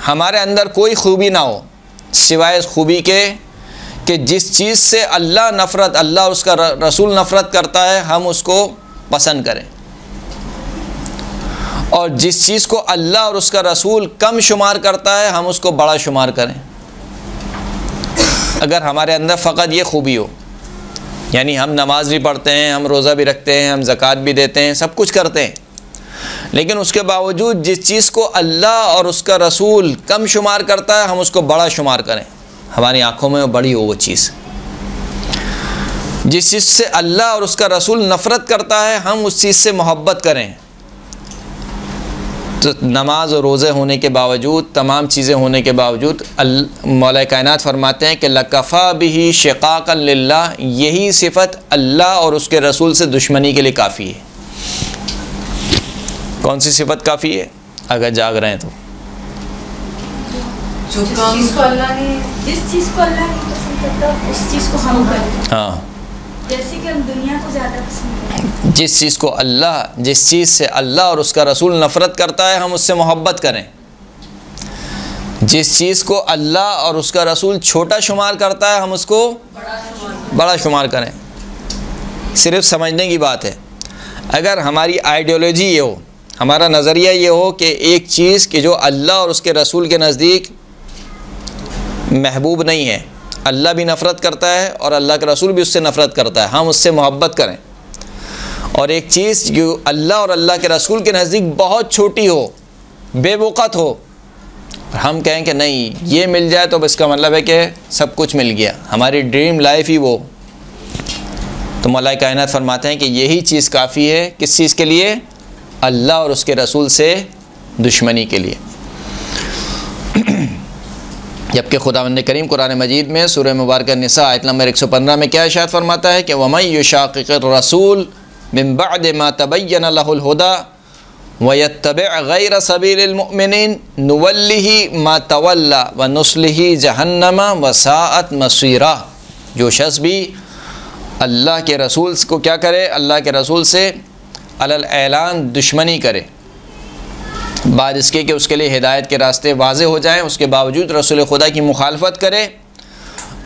हमारे अंदर कोई खूबी ना हो सिवाय इस खूबी के कि जिस चीज़ से अल्लाह और उसका रसूल नफ़रत करता है हम उसको पसंद करें, और जिस चीज़ को अल्लाह और उसका रसूल कम शुमार करता है हम उसको बड़ा शुमार करें। अगर हमारे अंदर फ़कत ये खूबी हो, यानी हम नमाज़ भी पढ़ते हैं, हम रोज़ा भी रखते हैं, हम ज़कात भी देते हैं, सब कुछ करते हैं, लेकिन उसके बावजूद जिस चीज़ को अल्लाह और उसका रसूल कम शुमार करता है हम उसको बड़ा शुमार करें। हमारी आँखों में वो बड़ी हो वो चीज़। जिस चीज़ से अल्लाह और उसका रसूल नफ़रत करता है हम उस चीज़ से मोहब्बत करें। तो नमाज और रोज़े होने के बावजूद, तमाम चीज़ें होने के बावजूद मौला कायनात फरमाते हैं कि लकफ़ा बिही शिक़ाक़न लिल्लाह, यही सिफ़त अल्लाह और उसके रसूल से दुश्मनी के लिए काफ़ी है। कौन सी सिफत काफ़ी है? अगर जाग रहे हैं तो जिस चीज़ को अल्लाह नहीं पसंद करता उस चीज़ को हम करते। हाँ, जैसे कि हम दुनिया को ज़्यादा पसंद करते हैं। जिस चीज़ से अल्लाह और उसका रसूल नफ़रत करता है हम उससे मोहब्बत करें। जिस चीज़ को अल्लाह और उसका रसूल छोटा शुमार करता है हम उसको बड़ा शुमार करें। सिर्फ समझने की बात है। अगर हमारी आइडियोलॉजी ये हो, हमारा नज़रिया ये हो कि एक चीज़ कि जो अल्लाह और उसके रसूल के नज़दीक महबूब नहीं है, अल्लाह भी नफ़रत करता है और अल्लाह का रसूल भी उससे नफ़रत करता है, हम उससे मोहब्बत करें। और एक चीज़ जो अल्लाह और अल्लाह के रसूल के नज़दीक बहुत छोटी हो, बेवक़्त हो, हम कहें कि नहीं ये मिल जाए तो इसका मतलब है कि सब कुछ मिल गया, हमारी ड्रीम लाइफ ही वो। तो मौला कायनात फरमाते हैं कि यही चीज़ काफ़ी है। किस चीज़ के लिए? अल्लाह और उसके रसूल से दुश्मनी के लिए। जबकि खुदावंद करीम कुरान मजीद में सूरह मुबारक निसा आयत नंबर 115 में क्या इरशाद फरमाता है कि वमन युशाक़िक़िर रसूल मिन बअद मा तबय्यन लहुल हुदा व यत्तबि' गैर सबीलिल मुमिनीन नुवल्लिही मा तवल्ला व नुस्लिही जहन्नम व साअत मसीरा। जो शख्स भी अल्लाह के रसूल को क्या करे? अल्लाह के रसूल से अलल ऐलान दुश्मनी करे, बाद इसके कि उसके लिए हिदायत के रास्ते वाज़े हो जाएं, उसके बावजूद रसूल खुदा की मुखालफत करे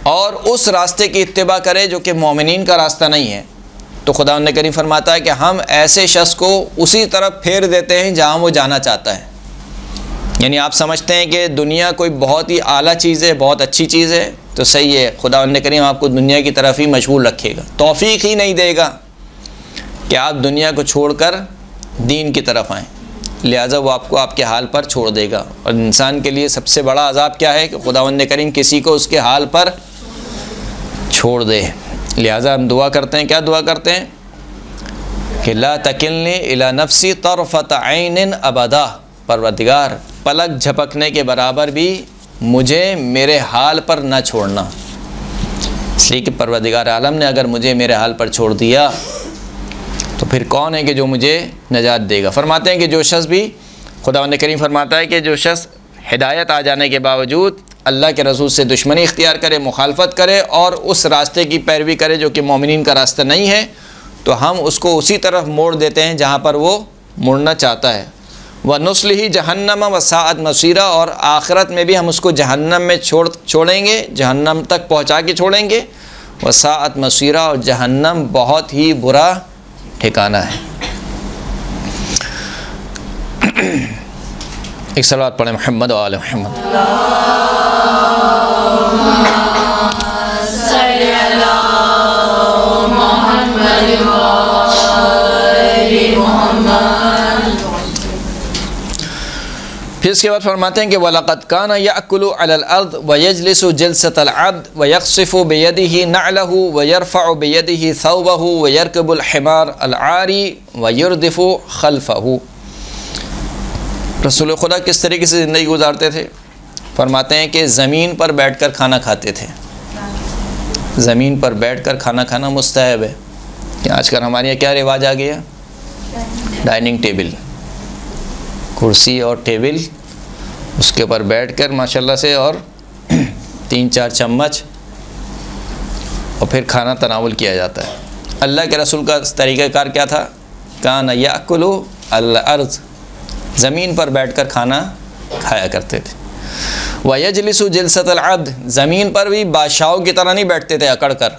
और उस रास्ते की इत्तिबा करे जो कि मोमिनीन का रास्ता नहीं है, तो खुदावंद करीम फरमाता है कि हम ऐसे शख्स को उसी तरफ फेर देते हैं जहाँ वो जाना चाहता है। यानी आप समझते हैं कि दुनिया कोई बहुत ही आला चीज़ है, बहुत अच्छी चीज़ है, तो सही है, खुदावंद करीम आपको दुनिया की तरफ ही मशगूल रखेगा, तौफीक ही नहीं देगा कि आप दुनिया को छोड़कर दीन की तरफ आएँ। लिहाजा वो आपको आपके हाल पर छोड़ देगा। और इंसान के लिए सबसे बड़ा अज़ाब क्या है कि खुदावंद करीम किसी को उसके हाल पर छोड़ दे। लिहाजा हम दुआ करते हैं, क्या दुआ करते हैं कि ला तकिलनी इला नफ्सी तरफ़त ऐनिन अबदा, परवरदिगार पलक झपकने के बराबर भी मुझे मेरे हाल पर न छोड़ना। इसलिए कि परवरदिगार आलम ने अगर मुझे मेरे हाल पर छोड़ दिया तो फिर कौन है कि जो मुझे नजात देगा। फरमाते हैं कि जो शख्स भी, खुदावंद करीम फरमाता है कि जो शख्स हिदायत आ जाने के बावजूद अल्लाह के रसूल से दुश्मनी इख्तियार करे, मुखालफत करे और उस रास्ते की पैरवी करे जो कि मोमिनीन का रास्ता नहीं है, तो हम उसको उसी तरफ मोड़ देते हैं जहाँ पर वो मुड़ना चाहता है। व नुस्लिही जहन्नम व साअत मसीरा, और आखिरत में भी हम उसको जहन्नम में छोड़ेंगे, जहन्नम तक पहुँचा के छोड़ेंगे। व साअत मसीरा, और जहन्नम बहुत ही बुरा ठिकाना है। एक सलावत पढ़े मोहम्मद व आले मोहम्मद। फिर इसके बाद फरमाते हैं कि वलक़द काना याकुलु अलल अर्द व यजलिसु जलसतल अब्द व यक़सिफु बियदिही नअलहु व यरफ़अु बियदिही थौबहु व यरकबुल हिमार अल आरी व युरदिफु खल्फ़हु। रसूल खुदा किस तरीके से ज़िंदगी गुजारते थे? फरमाते हैं कि ज़मीन पर बैठकर खाना खाते थे। ज़मीन पर बैठकर खाना खाना मुस्तहब है। कि आजकल हमारे यहाँ क्या रिवाज आ गया? डाइनिंग टेबल, कुर्सी और टेबल, उसके ऊपर बैठकर माशाल्लाह से और 3-4 चम्मच और फिर खाना तनावुल किया जाता है। अल्लाह के रसूल का तरीक़ाकार क्या था? काना याकुलु अल अर्ज़, ज़मीन पर बैठकर खाना खाया करते थे। व यजलिसु जलसतल अब्द, ज़मीन पर भी बादशाहों की तरह नहीं बैठते थे अकड़ कर,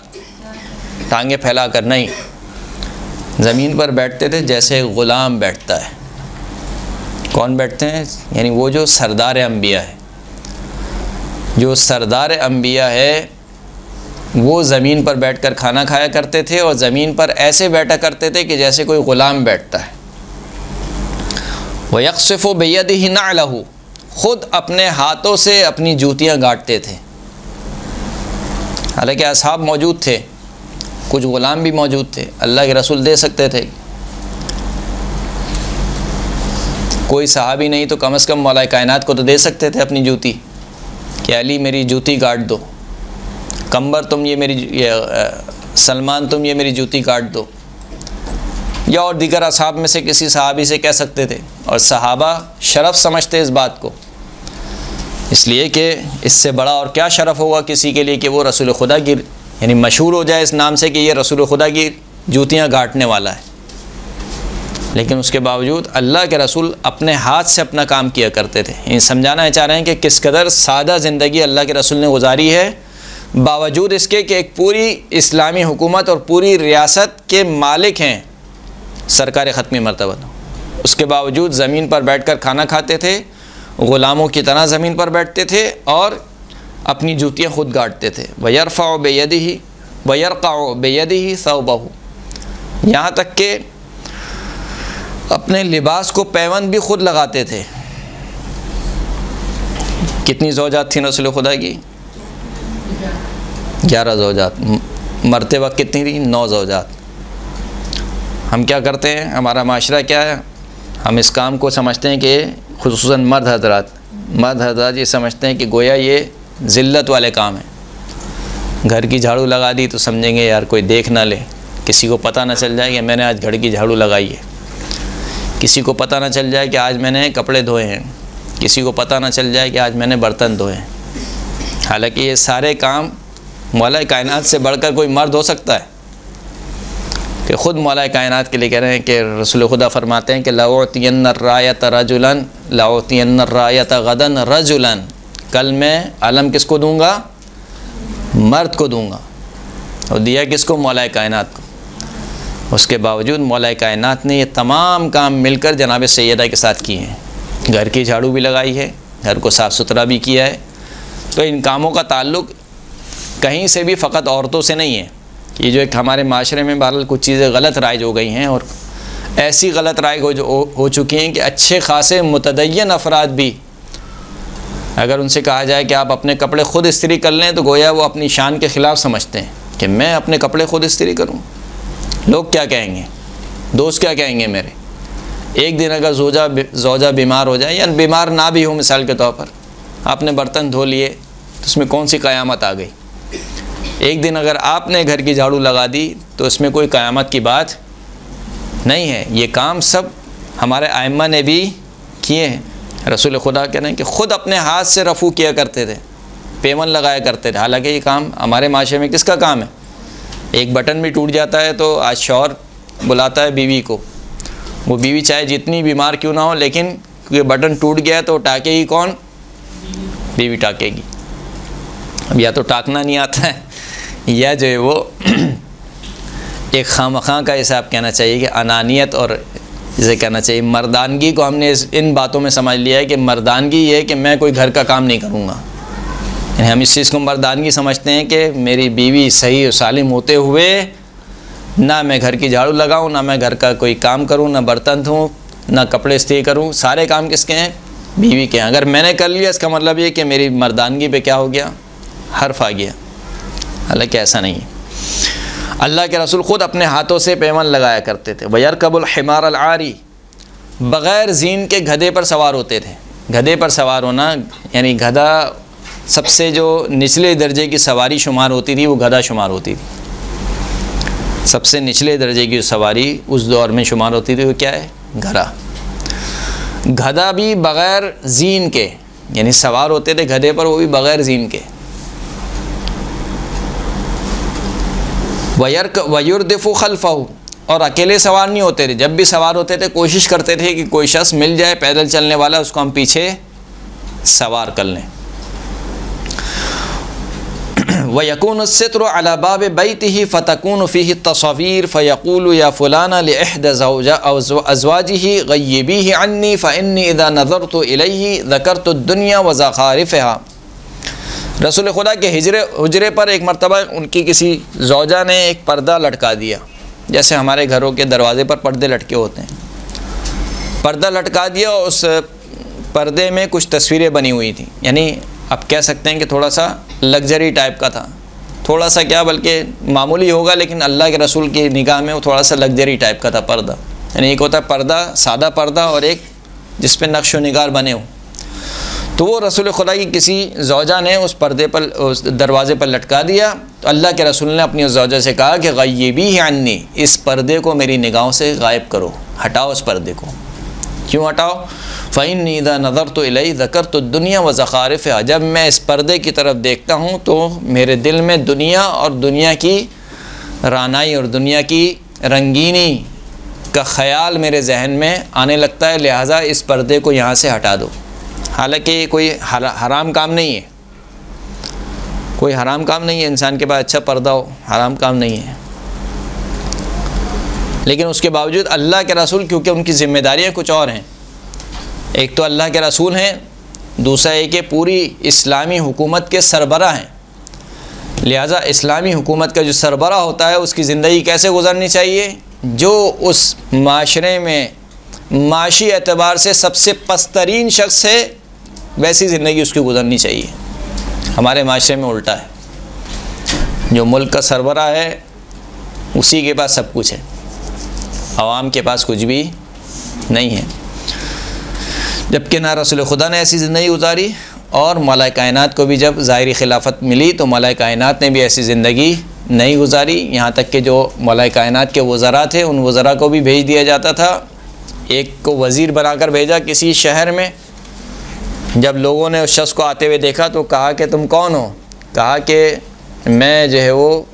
टांगे फैला कर, नहीं, ज़मीन पर बैठते थे जैसे ग़ुलाम बैठता है। कौन बैठते हैं? यानी वो जो सरदार अंबिया है, जो सरदार अंबिया है वो ज़मीन पर बैठकर खाना खाया करते थे और ज़मीन पर ऐसे बैठा करते थे कि जैसे कोई ग़ुलाम बैठता है। व यक़सिफ़ु बियदिही नअलहु, ख़ुद अपने हाथों से अपनी जूतियाँ गाड़ते थे। हालांकि असहाब मौजूद थे, कुछ ग़ुलाम भी मौजूद थे, अल्लाह के रसूल दे सकते थे। कोई सहाबी नहीं तो कम से कम मौला कायनात को तो दे सकते थे अपनी जूती कि अली मेरी जूती काट दो, कंबर तुम ये मेरी, सलमान तुम ये मेरी जूती काट दो, या और दीगर असहाब में से किसी सहाबी से कह सकते थे। और सहाबा शरफ़ समझते इस बात को, इसलिए कि इससे बड़ा और क्या शरफ़ होगा किसी के लिए कि वो रसूल खुदा की, यानी मशहूर हो जाए इस नाम से कि ये रसूल खुदा की जूतियाँ गाटने वाला है। लेकिन उसके बावजूद अल्लाह के रसूल अपने हाथ से अपना काम किया करते थे। ये समझाना चाह रहे हैं कि किस कदर सादा ज़िंदगी अल्लाह के रसूल ने गुजारी है, बावजूद इसके कि एक पूरी इस्लामी हुकूमत और पूरी रियासत के मालिक हैं सरकार ख़त्मी मर्तबा, उसके बावजूद ज़मीन पर बैठकर खाना खाते थे, ग़ुलामों की तरह ज़मीन पर बैठते थे और अपनी जूतियाँ खुद गाड़ते थे। वयरफ़अु बियदिही वयरक़अु बियदिही थौबहु, यहाँ तक कि अपने लिबास को पैबंद भी खुद लगाते थे। कितनी ज़ौजात थी रसूल खुदा की? 11 ज़ौजात। मरते वक्त कितनी थी? 9 ज़ौजात। हम क्या करते हैं, हमारा माशरा क्या है, हम इस काम को समझते हैं कि खुसूसन मर्द हज़रात ये समझते हैं कि गोया ये ज़िल्लत वाले काम हैं। घर की झाड़ू लगा दी तो समझेंगे यार कोई देख ना ले, किसी को पता ना चल जाए कि मैंने आज घर की झाड़ू लगाई है, किसी को पता ना चल जाए कि आज मैंने कपड़े धोए हैं, किसी को पता ना चल जाए कि आज मैंने बर्तन धोए हैं। हालांकि ये सारे काम मौला कायनात से बढ़कर कोई मर्द हो सकता है कि ख़ुद मौला कायनात के लिए कह रहे हैं कि रसूल खुदा फरमाते हैं कि लअउतियन्न रायत रजुलन लअउतियन्न रायत गदन रजुलन, कल मैं आलम किसको दूंगा? मर्द को दूंगा। और दिया किसको? मौला कायनात को। उसके बावजूद मौला कायनात ने ये तमाम काम मिलकर जनाब सैयदा के साथ किए हैं। घर की झाड़ू भी लगाई है, घर को साफ़ सुथरा भी किया है। तो इन कामों का ताल्लुक़ कहीं से भी फ़कत औरतों से नहीं है। ये जो एक हमारे माशरे में बहरहाल कुछ चीज़ें गलत राइज हो गई हैं और ऐसी गलत राय हो चुकी हैं कि अच्छे खासे मुतदय्यन अफराद भी अगर उनसे कहा जाए कि आप अपने कपड़े ख़ुद इस्त्री कर लें तो गोया वो अपनी शान के ख़िलाफ़ समझते हैं कि मैं अपने कपड़े ख़ुद इस्त्री करूं, लोग क्या कहेंगे, दोस्त क्या कहेंगे मेरे। एक दिन अगर ज़ौजा बीमार हो जाए या बीमार ना भी हो, मिसाल के तौर पर आपने बर्तन धो लिए तो उसमें कौन सी क़यामत आ गई। एक दिन अगर आपने घर की झाड़ू लगा दी तो उसमें कोई क़यामत की बात नहीं है। ये काम सब हमारे आइम्मा ने भी किए हैं। रसूल खुदा कह रहे हैं कि ख़ुद अपने हाथ से रफ़ू किया करते थे, पेवन लगाया करते थे। हालांकि ये काम हमारे माशरे में किसका काम है। एक बटन भी टूट जाता है तो आज शौहर बुलाता है बीवी को, वो बीवी चाहे जितनी बीमार क्यों ना हो, लेकिन ये बटन टूट गया है तो टाकेगी कौन, बीवी टाकेगी। अब या तो टाकना नहीं आता है या जो है वो एक खामखा का हिसाब कहना चाहिए कि अनानियत, और जिसे कहना चाहिए मर्दानगी को हमने इन बातों में समझ लिया है कि मर्दानगी ये है कि मैं कोई घर का काम नहीं करूँगा। यानी हम इस चीज़ को मर्दानगी समझते हैं कि मेरी बीवी सही और सालिम होते हुए ना मैं घर की झाड़ू लगाऊं, ना मैं घर का कोई काम करूं, ना बर्तन धोऊं, ना कपड़े इस्त्री करूं, सारे काम किसके हैं, बीवी के हैं। अगर मैंने कर लिया इसका मतलब ये कि मेरी मर्दानगी पे क्या हो गया, हर्फ आ गया। हालांकि ऐसा नहीं है। अल्लाह के रसूल ख़ुद अपने हाथों से पेवन लगाया करते थे। वयरकबुल हिमार अल आरी, बग़ैर ज़ीन के गधे पर सवार होते थे। गधे पर सवार होना यानी गधा सबसे जो निचले दर्जे की सवारी शुमार होती थी, वो गधा शुमार होती थी। सबसे निचले दर्जे की सवारी उस दौर में शुमार होती थी, वो क्या है, घड़ा। गधा भी बग़ैर ज़ीन के यानी सवार होते थे गधे पर, वो भी बग़ैर ज़ीन के। वयुरदिफ़ु खल्फ़हु, और अकेले सवार नहीं होते थे। जब भी सवार होते थे कोशिश करते थे कि कोई शख्स मिल जाए पैदल चलने वाला, उसको हम पीछे सवार कर लें। वयकून सित्रु अला बाब बैतिही फ़तकून फ़ीही तस्वीर फ़यक़ूलु या फ़ुलाना लिअहद अज़वाजिही ग़य्यबीही अन्नी फ़इन्नी इज़ा नज़रतु इलैही ज़करतु दुनिया व ज़ख़ारिफ़हा। रसूल खुदा के हुजरे पर एक मरतबा उनकी किसी ज़ौजा ने एक पर्दा लटका दिया, जैसे हमारे घरों के दरवाज़े पर पर्दे लटके होते हैं। पर्दा लटका दिया और उस पर्दे में कुछ तस्वीरें बनी हुई थी, यानी आप कह सकते हैं कि थोड़ा सा लग्जरी टाइप का था। थोड़ा सा क्या बल्कि मामूली होगा, लेकिन अल्लाह के रसूल की निगाह में वो थोड़ा सा लग्जरी टाइप का था पर्दा। यानी एक होता है पर्दा, सादा पर्दा, और एक जिस पे नक्श व निगार बने हो। तो वो रसूल खुदा की किसी ज़ौजा ने उस पर्दे पर, उस दरवाज़े पर लटका दिया। तो अल्लाह के रसूल ने अपनी उस ज़ौजा से कहा कि ग़य्यबीही अन्नी, इस पर्दे को मेरी निगाहों से गायब करो, हटाओ इस पर्दे को। क्यों हटाओ? फ़इन्नी इज़ा नज़रतु इलैही ज़करतु दुनिया व ज़ख़ारिफ़हा, जब मैं इस पर्दे की तरफ देखता हूँ तो मेरे दिल में दुनिया और दुनिया की रानाई और दुनिया की रंगीनी का ख़याल मेरे जहन में आने लगता है, लिहाजा इस पर्दे को यहाँ से हटा दो। हालांकि कोई हराम काम नहीं है, कोई हराम काम नहीं है, इंसान के पास अच्छा पर्दा हो, हराम काम नहीं है। लेकिन उसके बावजूद अल्लाह के रसूल, क्योंकि उनकी ज़िम्मेदारियाँ कुछ और हैं। एक तो अल्लाह के रसूल हैं, दूसरा एक कि पूरी इस्लामी हुकूमत के सरबरा हैं। लिहाजा इस्लामी हुकूमत का जो सरबरा होता है उसकी ज़िंदगी कैसे गुजरनी चाहिए, जो उस माशरे में माशी एतबार से सबसे पस्तरीन शख्स है वैसी ज़िंदगी उसकी गुजरनी चाहिए। हमारे माशरे में उल्टा है, जो मुल्क का सरबरा है उसी के पास सब कुछ है, आवाम के पास कुछ भी नहीं है। जबकि ना रसूल खुदा ने ऐसी ज़िंदगी गुजारी, और मौला कायनात को भी जब ज़ाहिरी खिलाफत मिली तो मौला कायनात ने भी ऐसी ज़िंदगी नहीं गुजारी। यहाँ तक कि जो मौला कायनात के वज़रा थे, उन वज़रा को भी भेज दिया जाता था। एक को वज़ीर बनाकर भेजा किसी शहर में। जब लोगों ने उस शख्स को आते हुए देखा तो कहा कि तुम कौन हो? कहा कि मैं जो है वो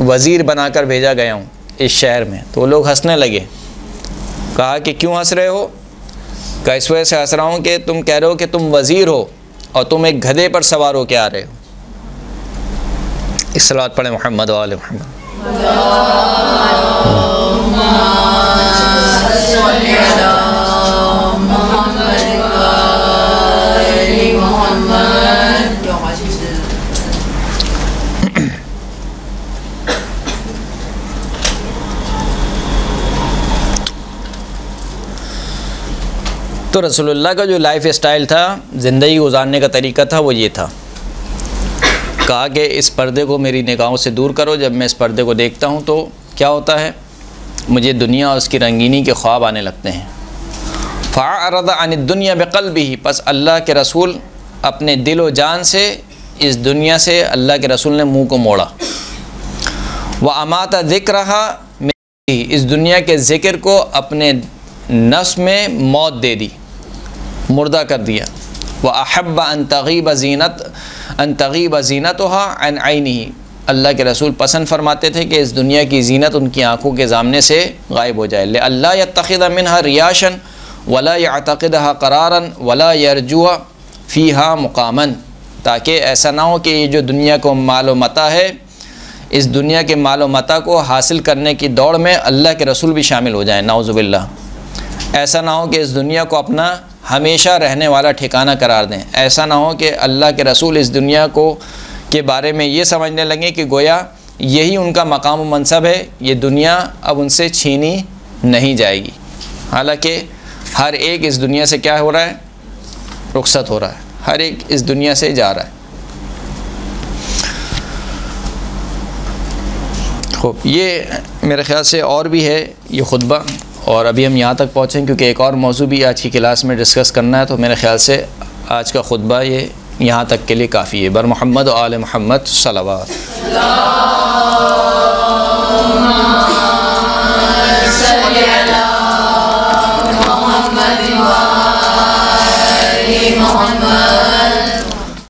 वज़ीर बनाकर भेजा गया हूँ इस शहर में। तो लोग हंसने लगे। कहा कि क्यों हंस रहे हो? कहा इस वजह से हंस रहा हूँ कि तुम कह रहे हो कि तुम वज़ीर हो और तुम एक गधे पर सवार हो के आ रहे हो। इस सलात पढ़े मोहम्मद व आले मोहम्मद। तो रसूलुल्लाह का जो लाइफ स्टाइल था, ज़िंदगी गुजारने का तरीका था, वो ये था। कहा कि इस पर्दे को मेरी निगाहों से दूर करो। जब मैं इस पर्दे को देखता हूँ तो क्या होता है, मुझे दुनिया और उसकी रंगीनी के ख्वाब आने लगते हैं। फ़अरद अन दुनिया बिक़ल्बिही, बस अल्लाह के रसूल अपने दिल व जान से इस दुनिया से अल्लाह के रसूल ने मुँह को मोड़ा। व अमाता ज़िक्रहा, इस दुनिया के ज़िक्र को अपने नफ्स में मौत दे दी, मुर्दा कर दिया। व अहब्ब अन तग़ीब ज़ीनतुहा अन ऐनिही, अल्लाह के रसूल पसंद फरमाते थे कि इस दुनिया की ज़ीनत उनकी आँखों के सामने से गायब हो जाए। लिअल्ला यत्तख़िज़ मिनहा रियाशन वला यअतक़िदहा क़रारन वला यरजुअ फ़ीहा मुक़ामन, ताकि ऐसा ना हो कि ये जो दुनिया को मालो मता है, इस दुनिया के मालो मता को हासिल करने की दौड़ में अल्लाह के रसूल भी शामिल हो जाएं, नाउज़ुबिल्लाह। ऐसा ना हो कि इस दुनिया को अपना हमेशा रहने वाला ठिकाना करार दें। ऐसा ना हो कि अल्लाह के रसूल इस दुनिया को के बारे में ये समझने लगें कि गोया यही उनका मकाम व मनसब है, ये दुनिया अब उनसे छीनी नहीं जाएगी। हालांकि हर एक इस दुनिया से क्या हो रहा है, रुखसत हो रहा है, हर एक इस दुनिया से जा रहा है। खूब, ये मेरे ख़्याल से और भी है ये खुतबा, और अभी हम यहाँ तक पहुँचें क्योंकि एक और मौजू भी आज की क्लास में डिस्कस करना है। तो मेरे ख़्याल से आज का खुतबा ये यहाँ तक के लिए काफ़ी है। बर मोहम्मद व आले मोहम्मद सल्लल्लाहु